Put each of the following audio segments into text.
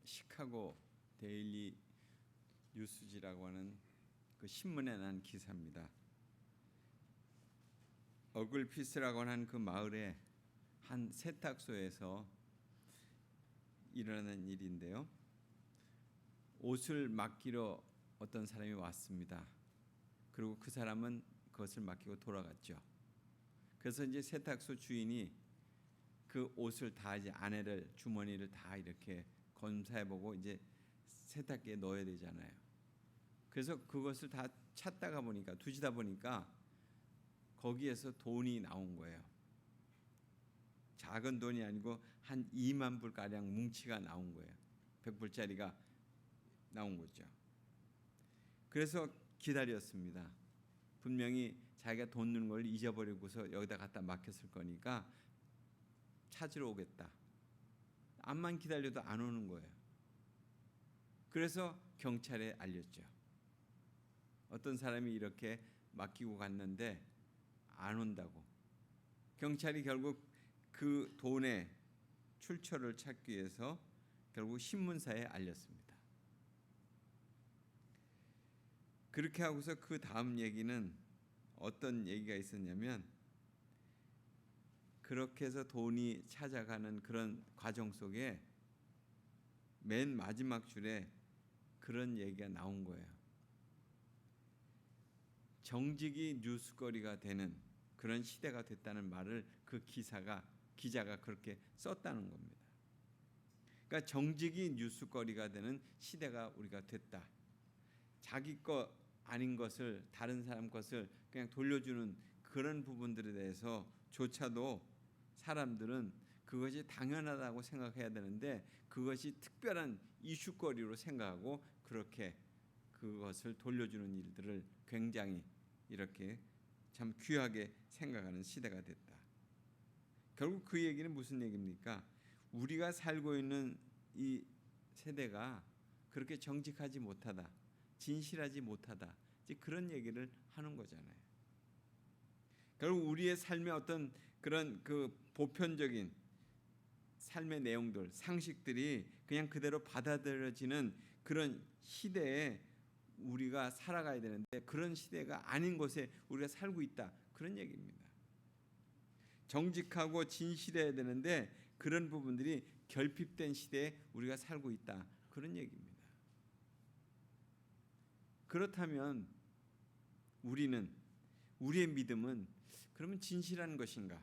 시카고 데일리 뉴스지라고 하는 그 신문에 난 기사입니다. 어글피스라고 하는 그 마을에 한 세탁소에서 일어나는 일인데요. 옷을 맡기러 어떤 사람이 왔습니다. 그리고 그 사람은 그것을 맡기고 돌아갔죠. 그래서 이제 세탁소 주인이 그 옷을 다 이제 안에를 주머니를 다 이렇게 검사해보고 이제 세탁기에 넣어야 되잖아요. 그래서 그것을 다 찾다가 보니까 두시다 보니까 거기에서 돈이 나온 거예요. 작은 돈이 아니고 한 2만 불 가량 뭉치가 나온 거예요. 100불짜리가 나온 거죠. 그래서 기다렸습니다. 분명히 자기가 돈 넣는 걸 잊어버리고서 여기다 갖다 맡겼을 거니까 찾으러 오겠다. 암만 기다려도 안 오는 거예요. 그래서 경찰에 알렸죠. 어떤 사람이 이렇게 맡기고 갔는데 안 온다고. 경찰이 결국 그 돈의 출처를 찾기 위해서 결국 신문사에 알렸습니다. 그렇게 하고서 그 다음 얘기는 어떤 얘기가 있었냐면, 그렇게 해서 돈이 찾아가는 그런 과정 속에 맨 마지막 줄에 그런 얘기가 나온 거예요. 정직이 뉴스거리가 되는 그런 시대가 됐다는 말을 그 기자가 그렇게 썼다는 겁니다. 그러니까 정직이 뉴스거리가 되는 시대가 우리가 됐다. 자기 것 아닌 것을, 다른 사람 것을 그냥 돌려주는 그런 부분들에 대해서조차도 사람들은 그것이 당연하다고 생각해야 되는데, 그것이 특별한 이슈거리로 생각하고 그렇게 그것을 돌려주는 일들을 굉장히 이렇게 참 귀하게 생각하는 시대가 됐다. 결국 그 얘기는 무슨 얘기입니까? 우리가 살고 있는 이 세대가 그렇게 정직하지 못하다, 진실하지 못하다, 이제 그런 얘기를 하는 거잖아요. 결국 우리의 삶의 어떤 그런 그 보편적인 삶의 내용들, 상식들이 그냥 그대로 받아들여지는 그런 시대에 우리가 살아가야 되는데, 그런 시대가 아닌 곳에 우리가 살고 있다, 그런 얘기입니다. 정직하고 진실해야 되는데 그런 부분들이 결핍된 시대에 우리가 살고 있다, 그런 얘기입니다. 그렇다면 우리의 믿음은 그러면 진실한 것인가?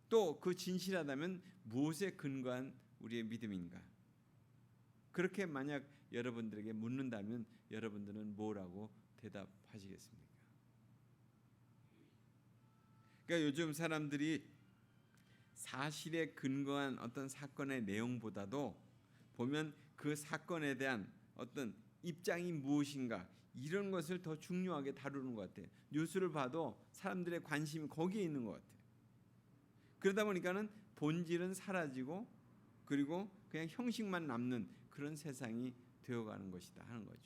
또 그 진실하다면 무엇에 근거한 우리의 믿음인가? 그렇게 만약 여러분들에게 묻는다면 여러분들은 뭐라고 대답하시겠습니까? 그러니까 요즘 사람들이 사실에 근거한 어떤 사건의 내용보다도 보면 그 사건에 대한 어떤 입장이 무엇인가, 이런 것을 더 중요하게 다루는 것 같아요. 뉴스를 봐도 사람들의 관심이 거기에 있는 것 같아요. 그러다 보니까는 본질은 사라지고 그리고 그냥 형식만 남는 그런 세상이 되어가는 것이다 하는 거죠.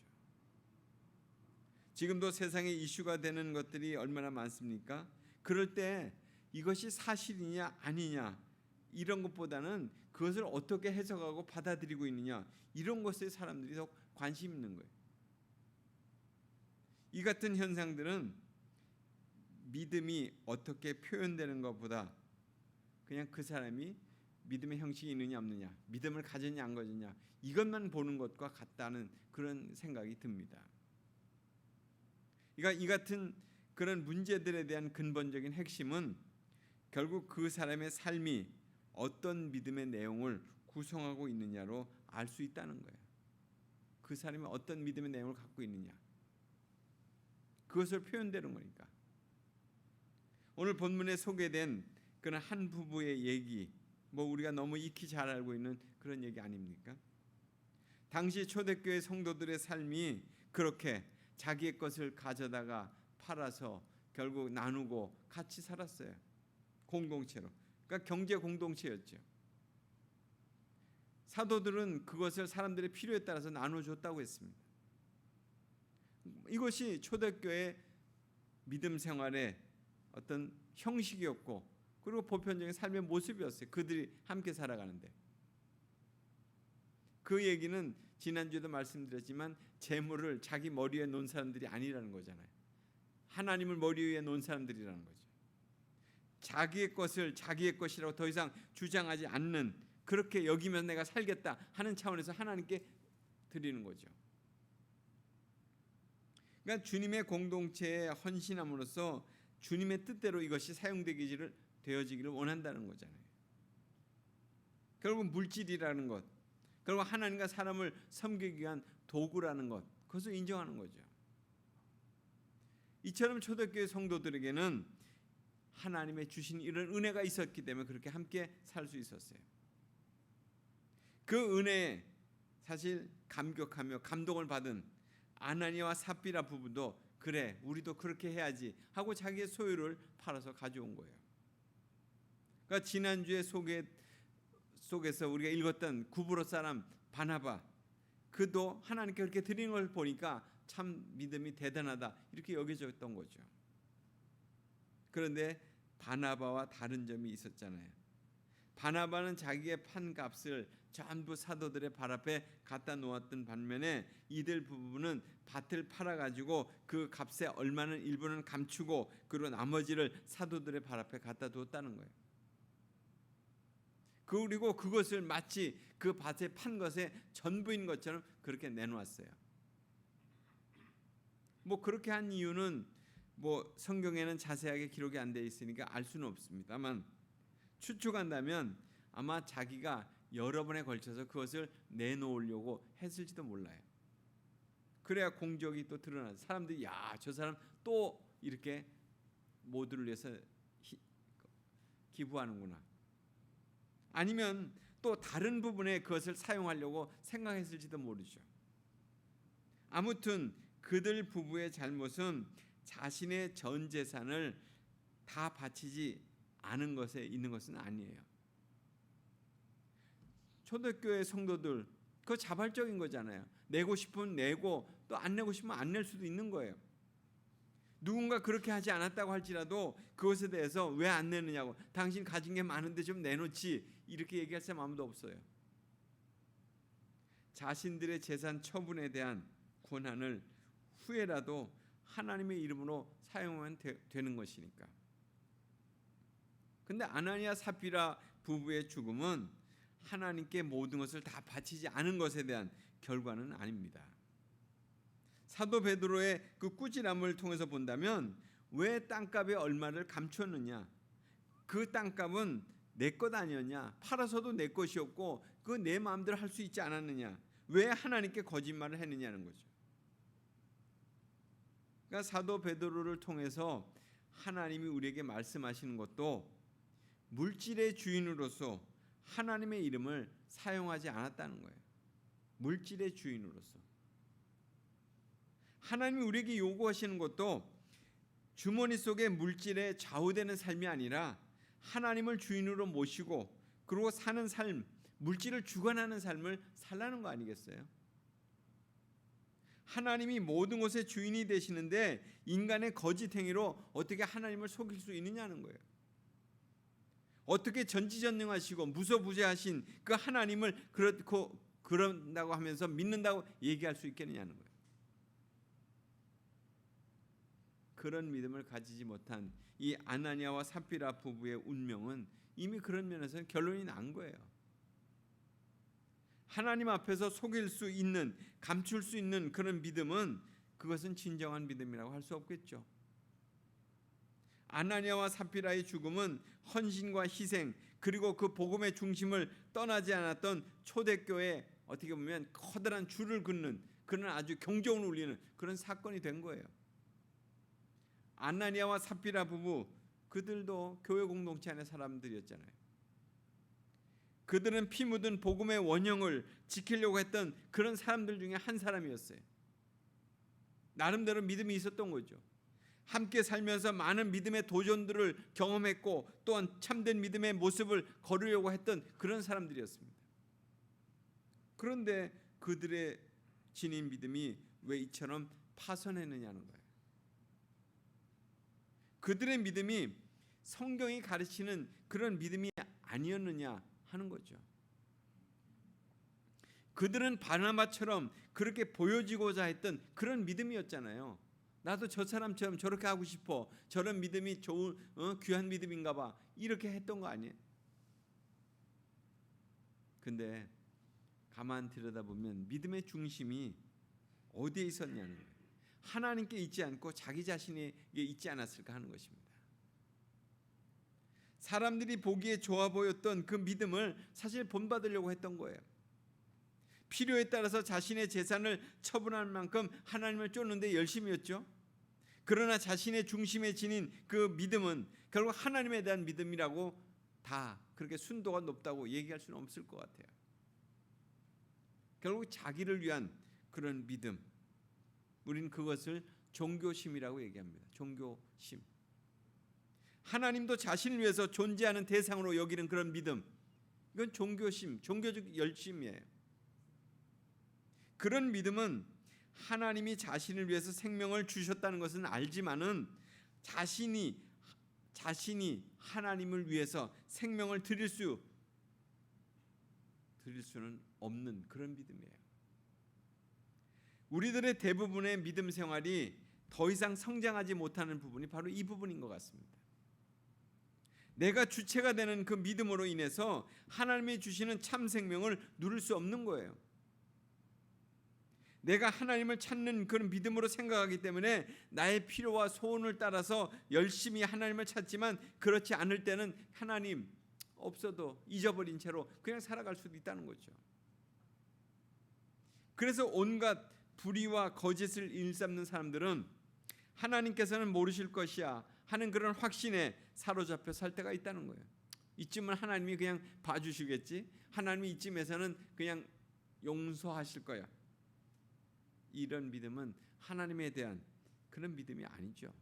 지금도 세상에 이슈가 되는 것들이 얼마나 많습니까? 그럴 때 이것이 사실이냐 아니냐, 이런 것보다는 그것을 어떻게 해석하고 받아들이고 있느냐, 이런 것에 사람들이 더 관심 있는 거예요. 이 같은 현상들은 믿음이 어떻게 표현되는 것보다 그냥 그 사람이 믿음의 형식이 있느냐 없느냐, 믿음을 가졌냐 안 가졌냐, 이것만 보는 것과 같다는 그런 생각이 듭니다. 그러니까 이 같은 그런 문제들에 대한 근본적인 핵심은 결국 그 사람의 삶이 어떤 믿음의 내용을 구성하고 있느냐로 알 수 있다는 거예요. 그 사람이 어떤 믿음의 내용을 갖고 있느냐, 그것을 표현되는 거니까. 오늘 본문에 소개된 그런 한 부부의 얘기, 뭐 우리가 너무 익히 잘 알고 있는 그런 얘기 아닙니까? 당시 초대교회 성도들의 삶이 그렇게 자기의 것을 가져다가 팔아서 결국 나누고 같이 살았어요. 공동체로. 그러니까 경제 공동체였죠. 사도들은 그것을 사람들의 필요에 따라서 나눠줬다고 했습니다. 이것이 초대교회 믿음 생활의 어떤 형식이었고, 그리고 보편적인 삶의 모습이었어요. 그들이 함께 살아가는데. 그 얘기는 지난주에도 말씀드렸지만 재물을 자기 머리 위에 놓은 사람들이 아니라는 거잖아요. 하나님을 머리 위에 놓은 사람들이라는 거죠. 자기의 것을 자기의 것이라고 더 이상 주장하지 않는, 그렇게 여기면 내가 살겠다 하는 차원에서 하나님께 드리는 거죠. 그러니까 주님의 공동체에 헌신함으로써 주님의 뜻대로 이것이 되어지기를 원한다는 거잖아요. 결국 물질이라는 것, 결국 하나님과 사람을 섬기기 위한 도구라는 것, 그것을 인정하는 거죠. 이처럼 초대교회 성도들에게는 하나님의 주신 이런 은혜가 있었기 때문에 그렇게 함께 살 수 있었어요. 그 은혜에 사실 감격하며 감동을 받은 아나니아와 삽비라 부부도 그래 우리도 그렇게 해야지 하고 자기의 소유를 팔아서 가져온 거예요. 그러니까 지난주에 속에서 우리가 읽었던 구브로 사람 바나바, 그도 하나님께 그렇게 드리는 걸 보니까 참 믿음이 대단하다 이렇게 여겨졌던 거죠. 그런데 바나바와 다른 점이 있었잖아요. 바나바는 자기의 판 값을 전부 사도들의 발 앞에 갖다 놓았던 반면에 이들 부부는 밭을 팔아가지고 그 값의 얼마는 일부는 감추고 그리고 나머지를 사도들의 발 앞에 갖다 두었다는 거예요. 그리고 그것을 마치 그 밭에 판 것의 전부인 것처럼 그렇게 내놓았어요. 뭐 그렇게 한 이유는 뭐 성경에는 자세하게 기록이 안 돼 있으니까 알 수는 없습니다만 추측한다면 아마 자기가 여러 번에 걸쳐서 그것을 내놓으려고 했을지도 몰라요. 그래야 공적이 또 드러나서 사람들이 야, 저 사람 또 이렇게 모두를 위해서 기부하는구나. 아니면 또 다른 부분에 그것을 사용하려고 생각했을지도 모르죠. 아무튼 그들 부부의 잘못은 자신의 전 재산을 다 바치지 않은 것에 있는 것은 아니에요. 초대교회 성도들 그거 자발적인 거잖아요. 내고 싶으면 내고 또 안 내고 싶으면 안 낼 수도 있는 거예요. 누군가 그렇게 하지 않았다고 할지라도 그것에 대해서 왜 안 내느냐고, 당신 가진 게 많은데 좀 내놓지, 이렇게 얘기할 사람 아무도 없어요. 자신들의 재산 처분에 대한 권한을 후에라도 하나님의 이름으로 사용하면 되는 것이니까. 근데 아나니아 삽비라 부부의 죽음은 하나님께 모든 것을 다 바치지 않은 것에 대한 결과는 아닙니다. 사도 베드로의 그 꾸지람을 통해서 본다면 왜 땅값의 얼마를 감췄느냐, 그 땅값은 내 것 아니었냐, 팔아서도 내 것이었고 그 내 마음대로 할 수 있지 않았느냐, 왜 하나님께 거짓말을 했느냐는 거죠. 그러니까 사도 베드로를 통해서 하나님이 우리에게 말씀하시는 것도 물질의 주인으로서 하나님의 이름을 사용하지 않았다는 거예요. 물질의 주인으로서 하나님이 우리에게 요구하시는 것도 주머니 속에 물질에 좌우되는 삶이 아니라 하나님을 주인으로 모시고 그리고 사는 삶, 물질을 주관하는 삶을 살라는 거 아니겠어요? 하나님이 모든 것의 주인이 되시는데 인간의 거짓 행위로 어떻게 하나님을 속일 수 있느냐는 거예요. 어떻게 전지전능하시고 무소부재하신 그 하나님을 그런다고 하면서 믿는다고 얘기할 수 있겠느냐는 거예요. 그런 믿음을 가지지 못한 이 아나니아와 삽비라 부부의 운명은 이미 그런 면에서는 결론이 난 거예요. 하나님 앞에서 속일 수 있는, 감출 수 있는 그런 믿음은 그것은 진정한 믿음이라고 할 수 없겠죠. 아나니아와 삽비라의 죽음은 헌신과 희생 그리고 그 복음의 중심을 떠나지 않았던 초대교회 어떻게 보면 커다란 줄을 긋는 그런 아주 경종을 울리는 그런 사건이 된 거예요. 아나니아와 삽비라 부부, 그들도 교회 공동체 안의 사람들이었잖아요. 그들은 피 묻은 복음의 원형을 지키려고 했던 그런 사람들 중에 한 사람이었어요. 나름대로 믿음이 있었던 거죠. 함께 살면서 많은 믿음의 도전들을 경험했고 또한 참된 믿음의 모습을 거르려고 했던 그런 사람들이었습니다. 그런데 그들의 지닌 믿음이 왜 이처럼 파손했느냐는 거예요. 그들의 믿음이 성경이 가르치는 그런 믿음이 아니었느냐 하는 거죠. 그들은 바나바처럼 그렇게 보여지고자 했던 그런 믿음이었잖아요. 나도 저 사람처럼 저렇게 하고 싶어. 저런 믿음이 좋은 귀한 믿음인가 봐. 이렇게 했던 거 아니에요? 근데 가만 들여다보면 믿음의 중심이 어디에 있었냐는 거예요. 하나님께 있지 않고 자기 자신에게 있지 않았을까 하는 것입니다. 사람들이 보기에 좋아 보였던 그 믿음을 사실 본받으려고 했던 거예요. 필요에 따라서 자신의 재산을 처분할 만큼 하나님을 쫓는데 열심이었죠. 그러나 자신의 중심에 지닌 그 믿음은 결국 하나님에 대한 믿음이라고 다 그렇게 순도가 높다고 얘기할 수는 없을 것 같아요. 결국 자기를 위한 그런 믿음, 우리는 그것을 종교심이라고 얘기합니다. 종교심. 하나님도 자신을 위해서 존재하는 대상으로 여기는 그런 믿음, 이건 종교심, 종교적 열심이에요. 그런 믿음은 하나님이 자신을 위해서 생명을 주셨다는 것은 알지만은 자신이 하나님을 위해서 생명을 드릴 수는 없는 그런 믿음이에요. 우리들의 대부분의 믿음 생활이 더 이상 성장하지 못하는 부분이 바로 이 부분인 것 같습니다. 내가 주체가 되는 그 믿음으로 인해서 하나님이 주시는 참 생명을 누릴 수 없는 거예요. 내가 하나님을 찾는 그런 믿음으로 생각하기 때문에 나의 필요와 소원을 따라서 열심히 하나님을 찾지만 그렇지 않을 때는 하나님 없어도 잊어버린 채로 그냥 살아갈 수도 있다는 거죠. 그래서 온갖 불의와 거짓을 일삼는 사람들은 하나님께서는 모르실 것이야 하는 그런 확신에 사로잡혀 살 때가 있다는 거예요. 이쯤은 하나님이 그냥 봐주시겠지, 하나님이 이쯤에서는 그냥 용서하실 거야. 이런 믿음은 하나님에 대한 그런 믿음이 아니죠.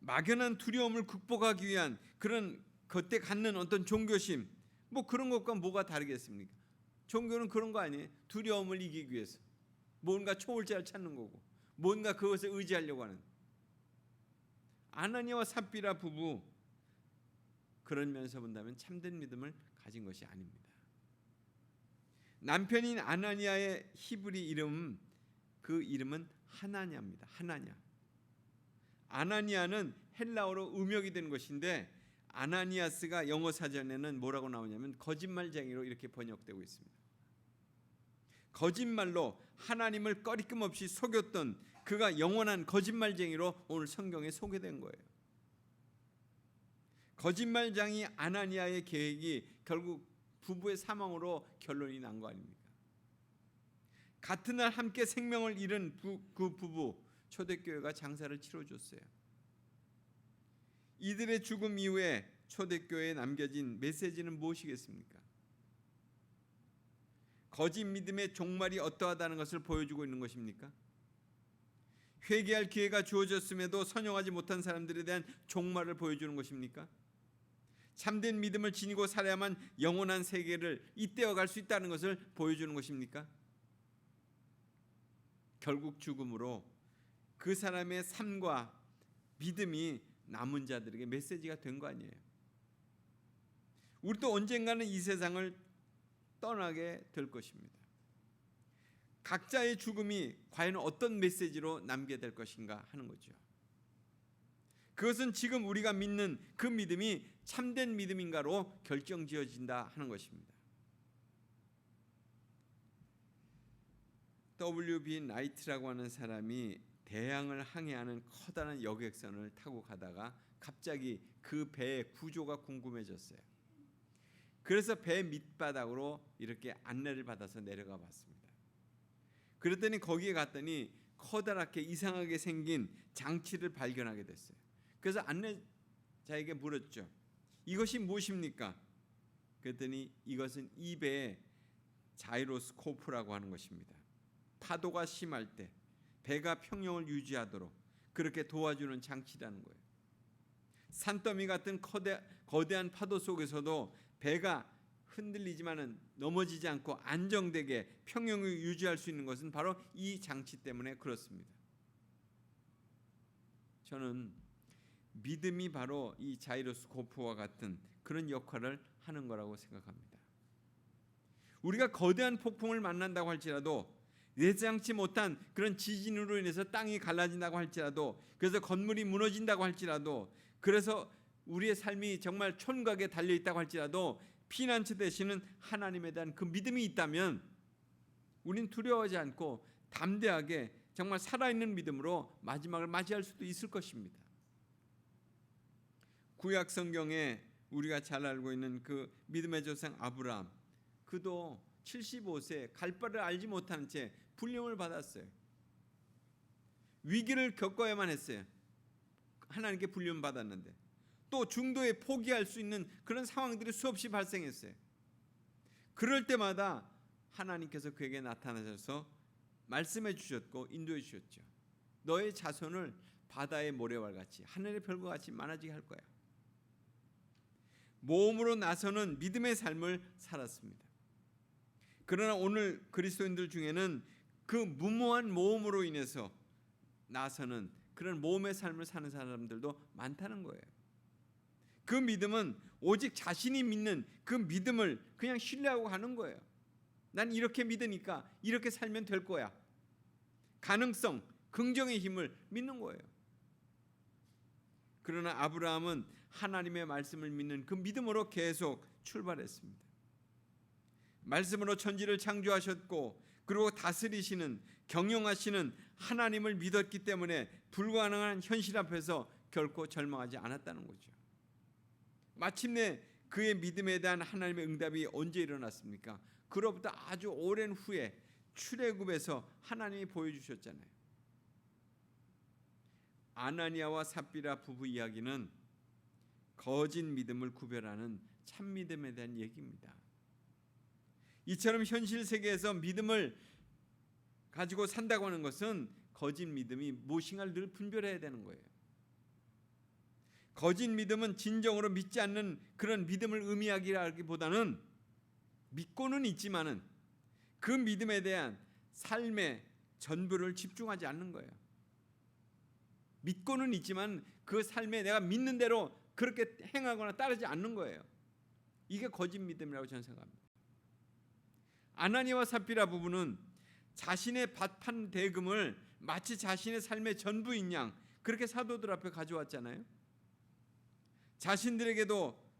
막연한 두려움을 극복하기 위한 그런 겉에 갖는 어떤 종교심, 뭐 그런 것과 뭐가 다르겠습니까? 종교는 그런 거 아니에요. 두려움을 이기기 위해서 뭔가 초월자를 찾는 거고, 뭔가 그것을 의지하려고 하는. 아나니아와 삽비라 부부, 그런 면에서 본다면 참된 믿음을 가진 것이 아닙니다. 남편인 아나니아의 히브리 이름, 그 이름은 하나냐입니다. 하나냐. 아나니아는 헬라어로 음역이 된 것인데 아나니아스가 영어 사전에는 뭐라고 나오냐면 거짓말쟁이로 이렇게 번역되고 있습니다. 거짓말로 하나님을 꺼리낌 없이 속였던 그가 영원한 거짓말쟁이로 오늘 성경에 소개된 거예요. 거짓말쟁이 아나니아의 계획이 결국 부부의 사망으로 결론이 난 거 아닙니까? 같은 날 함께 생명을 잃은 그 부부, 초대교회가 장사를 치러줬어요. 이들의 죽음 이후에 초대교회에 남겨진 메시지는 무엇이겠습니까? 거짓 믿음의 종말이 어떠하다는 것을 보여주고 있는 것입니까? 회개할 기회가 주어졌음에도 선용하지 못한 사람들에 대한 종말을 보여주는 것입니까? 참된 믿음을 지니고 살아야만 영원한 세계를 잇대어 갈 수 있다는 것을 보여주는 것입니까? 결국 죽음으로 그 사람의 삶과 믿음이 남은 자들에게 메시지가 된 거 아니에요. 우리도 언젠가는 이 세상을 떠나게 될 것입니다. 각자의 죽음이 과연 어떤 메시지로 남게 될 것인가 하는 거죠. 그것은 지금 우리가 믿는 그 믿음이 참된 믿음인가로 결정지어진다 하는 것입니다. W.B. 나이트라고 하는 사람이 대양을 항해하는 커다란 여객선을 타고 가다가 갑자기 그 배의 구조가 궁금해졌어요. 그래서 배 밑바닥으로 이렇게 안내를 받아서 내려가 봤습니다. 그랬더니 거기에 갔더니 커다랗게 이상하게 생긴 장치를 발견하게 됐어요. 그래서 안내자에게 물었죠. 이것이 무엇입니까? 그랬더니 이것은 이 배의 자이로스코프라고 하는 것입니다. 파도가 심할 때 배가 평형을 유지하도록 그렇게 도와주는 장치라는 거예요. 산더미 같은 거대한 파도 속에서도 배가 흔들리지만은 넘어지지 않고 안정되게 평형을 유지할 수 있는 것은 바로 이 장치 때문에 그렇습니다. 저는 믿음이 바로 이 자이로스코프와 같은 그런 역할을 하는 거라고 생각합니다. 우리가 거대한 폭풍을 만난다고 할지라도, 예상치 못한 그런 지진으로 인해서 땅이 갈라진다고 할지라도, 그래서 건물이 무너진다고 할지라도, 그래서 우리의 삶이 정말 촌각에 달려 있다고 할지라도 피난처 되시는 하나님에 대한 그 믿음이 있다면 우린 두려워하지 않고 담대하게 정말 살아있는 믿음으로 마지막을 맞이할 수도 있을 것입니다. 구약 성경에 우리가 잘 알고 있는 그 믿음의 조상 아브라함, 그도 75세 갈 바를 알지 못하는 채 불령을 받았어요. 위기를 겪어야만 했어요. 하나님께 불령 받았는데 또 중도에 포기할 수 있는 그런 상황들이 수없이 발생했어요. 그럴 때마다 하나님께서 그에게 나타나셔서 말씀해 주셨고 인도해 주셨죠. 너의 자손을 바다의 모래와 같이 하늘의 별과 같이 많아지게 할 거야. 모험으로 나서는 믿음의 삶을 살았습니다. 그러나 오늘 그리스도인들 중에는 그 무모한 모험으로 인해서 나서는 그런 모험의 삶을 사는 사람들도 많다는 거예요. 그 믿음은 오직 자신이 믿는 그 믿음을 그냥 신뢰하고 가는 거예요. 난 이렇게 믿으니까 이렇게 살면 될 거야. 가능성, 긍정의 힘을 믿는 거예요. 그러나 아브라함은 하나님의 말씀을 믿는 그 믿음으로 계속 출발했습니다. 말씀으로 천지를 창조하셨고 그리고 다스리시는, 경영하시는 하나님을 믿었기 때문에 불가능한 현실 앞에서 결코 절망하지 않았다는 거죠. 마침내 그의 믿음에 대한 하나님의 응답이 언제 일어났습니까? 그로부터 아주 오랜 후에 출애굽에서 하나님이 보여주셨잖아요. 아나니아와 삽비라 부부 이야기는 거짓 믿음을 구별하는 참 믿음에 대한 얘기입니다. 이처럼 현실 세계에서 믿음을 가지고 산다고 하는 것은 거짓 믿음이 무엇인가를 늘 분별해야 되는 거예요. 거짓 믿음은 진정으로 믿지 않는 그런 믿음을 의미하기보다는 믿고는 있지만은 그 믿음에 대한 삶의 전부를 집중하지 않는 거예요. 믿고는 있지만 그 삶에 내가 믿는 대로 그렇게 행하거나 따르지 않는 거예요. 이게 거짓 믿음이라고 저는 생각합니다. 아나니아와 삽비라 부부는 자신의 밭판 대금을 마치 자신의 삶의 전부인 양 그렇게 사도들 앞에 가져왔잖아요. 자신들에게도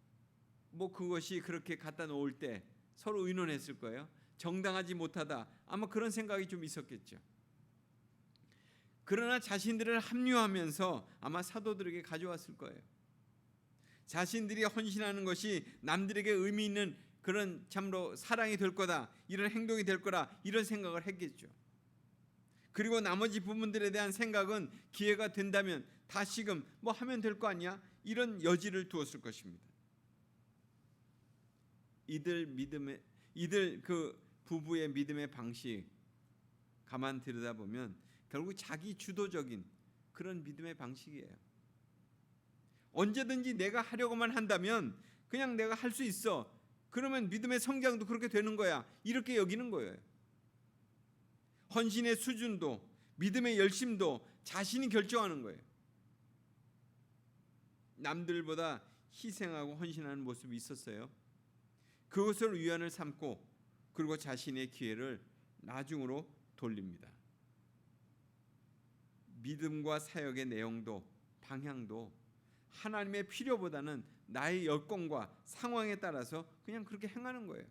뭐 그것이 그렇게 갖다 놓을 때 서로 의논했을 거예요. 정당하지 못하다, 아마 그런 생각이 좀 있었겠죠. 그러나 자신들을 합류하면서 아마 사도들에게 가져왔을 거예요. 자신들이 헌신하는 것이 남들에게 의미 있는 그런 참으로 사랑이 될 거다, 이런 행동이 될 거라, 이런 생각을 했겠죠. 그리고 나머지 부분들에 대한 생각은 기회가 된다면 다시금 뭐 하면 될 거 아니야, 이런 여지를 두었을 것입니다. 이들 그 부부의 믿음의 방식 가만 들여다보면 결국 자기 주도적인 그런 믿음의 방식이에요. 언제든지 내가 하려고만 한다면 그냥 내가 할 수 있어, 그러면 믿음의 성장도 그렇게 되는 거야, 이렇게 여기는 거예요. 헌신의 수준도 믿음의 열심도 자신이 결정하는 거예요. 남들보다 희생하고 헌신하는 모습이 있었어요. 그것을 위안을 삼고 그리고 자신의 기회를 나중으로 돌립니다. 믿음과 사역의 내용도 방향도 하나님의 필요보다는 나의 여건과 상황에 따라서 그냥 그렇게 행하는 거예요.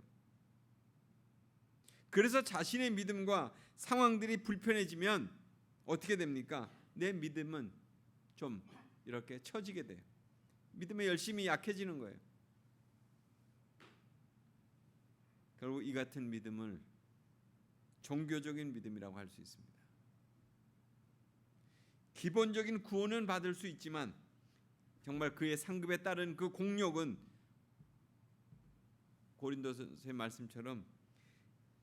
그래서 자신의 믿음과 상황들이 불편해지면 어떻게 됩니까? 내 믿음은 좀 이렇게 처지게 돼요. 믿음의 열심이 약해지는 거예요. 결국 이 같은 믿음을 종교적인 믿음이라고 할 수 있습니다. 기본적인 구원은 받을 수 있지만 정말 그의 상급에 따른 그 공력은 고린도서의 말씀처럼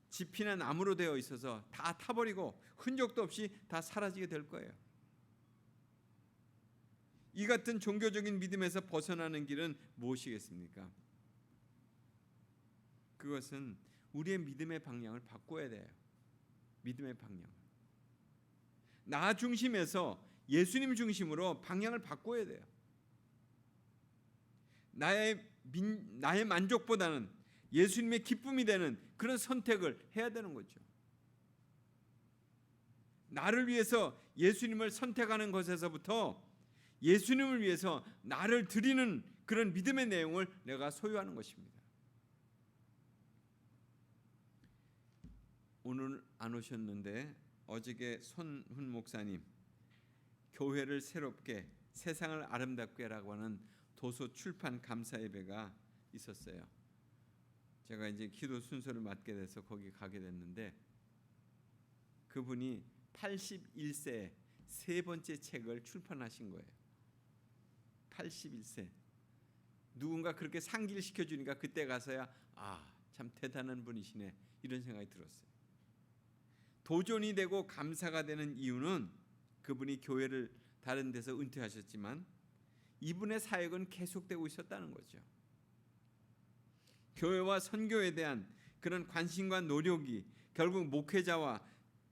지피나 나무로 되어 있어서 다 타버리고 흔적도 없이 다 사라지게 될 거예요. 이 같은 종교적인 믿음에서 벗어나는 길은 무엇이겠습니까? 그것은 우리의 믿음의 방향을 바꿔야 돼요. 믿음의 방향. 나 중심에서 예수님 중심으로 방향을 바꿔야 돼요. 나의 만족보다는, 예수님의 기쁨이 되는 그런 선택을 해야 되는 거죠. 나를 위해서 예수님을 선택하는 것에서부터 예수님을 위해서 나를 드리는 그런 믿음의 내용을 내가 소유하는 것입니다. 오늘 안 오셨는데 어저께 손훈 목사님 교회를 새롭게 세상을 아름답게라고 하는 도서 출판 감사 예배가 있었어요. 제가 이제 기도 순서를 맡게 돼서 거기 가게 됐는데 그분이 81세에 세 번째 책을 출판하신 거예요. 81세. 누군가 그렇게 상기를 시켜주니까 그때 가서야 참 대단한 분이시네 이런 생각이 들었어요. 도전이 되고 감사가 되는 이유는 그분이 교회를 다른 데서 은퇴하셨지만 이분의 사역은 계속되고 있었다는 거죠. 교회와 선교에 대한 그런 관심과 노력이 결국 목회자와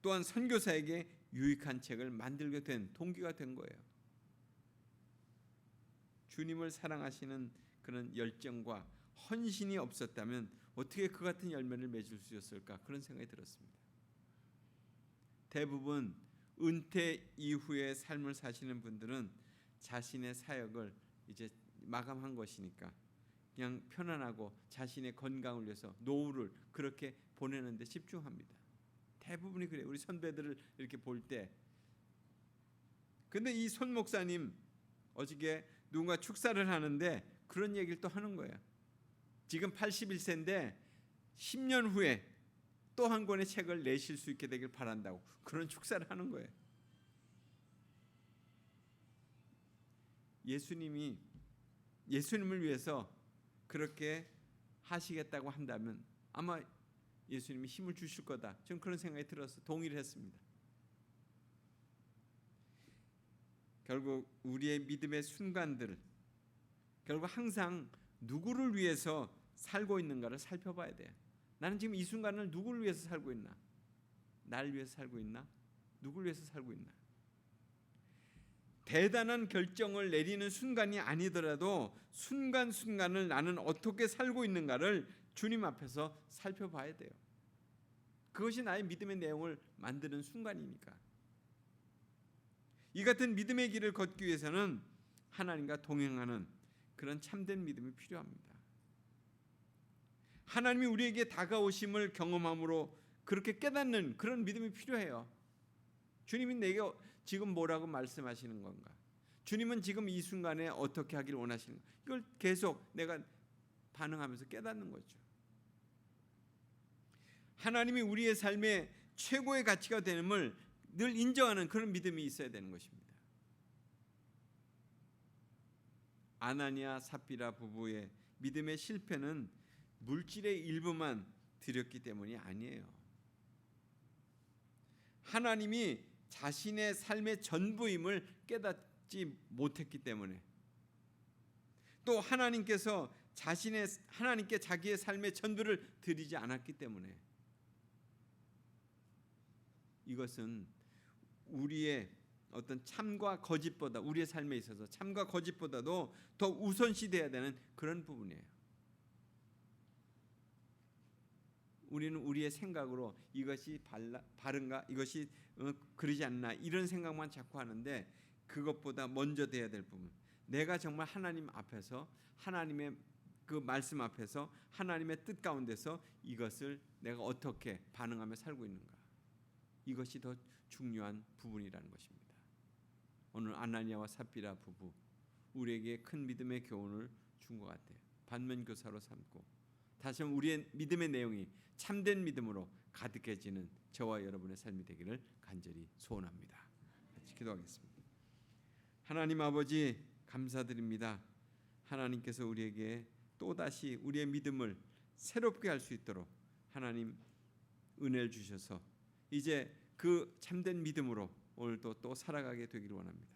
또한 선교사에게 유익한 책을 만들게 된 동기가 된 거예요. 주님을 사랑하시는 그런 열정과 헌신이 없었다면 어떻게 그 같은 열매를 맺을 수 있었을까 그런 생각이 들었습니다. 대부분 은퇴 이후의 삶을 사시는 분들은 자신의 사역을 이제 마감한 것이니까 그냥 편안하고 자신의 건강을 위해서 노후를 그렇게 보내는 데 집중합니다. 대부분이 그래요. 우리 선배들을 이렇게 볼 때. 근데 이 손 목사님 어저께 누군가 축사를 하는데 그런 얘기를 또 하는 거예요. 지금 81세인데 10년 후에 또 한 권의 책을 내실 수 있게 되길 바란다고 그런 축사를 하는 거예요. 예수님을 위해서 그렇게 하시겠다고 한다면 아마 예수님이 힘을 주실 거다. 저는 그런 생각이 들어서 동의를 했습니다. 결국 우리의 믿음의 순간들, 결국 항상 누구를 위해서 살고 있는가를 살펴봐야 돼요. 나는 지금 이 순간을 누구를 위해서 살고 있나? 나를 위해서 살고 있나? 누구를 위해서 살고 있나? 대단한 결정을 내리는 순간이 아니더라도 순간순간을 나는 어떻게 살고 있는가를 주님 앞에서 살펴봐야 돼요. 그것이 나의 믿음의 내용을 만드는 순간이니까. 이 같은 믿음의 길을 걷기 위해서는 하나님과 동행하는 그런 참된 믿음이 필요합니다. 하나님이 우리에게 다가오심을 경험함으로 그렇게 깨닫는 그런 믿음이 필요해요. 주님이 내게 지금 뭐라고 말씀하시는 건가? 주님은 지금 이 순간에 어떻게 하기를 원하시는 건가? 이걸 계속 내가 반응하면서 깨닫는 거죠. 하나님이 우리의 삶의 최고의 가치가 되는을 늘 인정하는 그런 믿음이 있어야 되는 것입니다. 아나니아 삽비라 부부의 믿음의 실패는 물질의 일부만 드렸기 때문이 아니에요. 하나님이 자신의 삶의 전부임을 깨닫지 못했기 때문에, 또 하나님께 자기의 삶의 전부를 드리지 않았기 때문에, 이것은 우리의 어떤 참과 거짓보다, 우리의 삶에 있어서 참과 거짓보다도 더 우선시돼야 되는 그런 부분이에요. 우리는 우리의 생각으로 이것이 바른가, 이것이 그러지 않나 이런 생각만 자꾸 하는데, 그것보다 먼저 돼야 될 부분, 내가 정말 하나님 앞에서, 하나님의 그 말씀 앞에서, 하나님의 뜻 가운데서 이것을 내가 어떻게 반응하며 살고 있는가, 이것이 더 중요한 부분이라는 것입니다. 오늘 아나니아와 삽비라 부부, 우리에게 큰 믿음의 교훈을 준 것 같아요. 반면교사로 삼고 다시 한번 우리의 믿음의 내용이 참된 믿음으로 가득해지는 저와 여러분의 삶이 되기를 간절히 소원합니다. 같이 기도하겠습니다. 하나님 아버지, 감사드립니다. 하나님께서 우리에게 또다시 우리의 믿음을 새롭게 할 수 있도록 하나님 은혜를 주셔서 이제 그 참된 믿음으로 오늘도 또 살아가게 되기를 원합니다.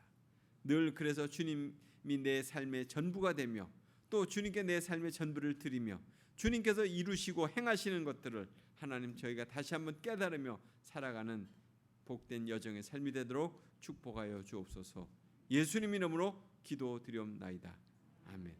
늘 그래서 주님이 내 삶의 전부가 되며, 또 주님께 내 삶의 전부를 드리며, 주님께서 이루시고 행하시는 것들을 하나님 저희가 다시 한번 깨달으며 살아가는 복된 여정의 삶이 되도록 축복하여 주옵소서. 예수님 이름으로 기도드리옵나이다. 아멘.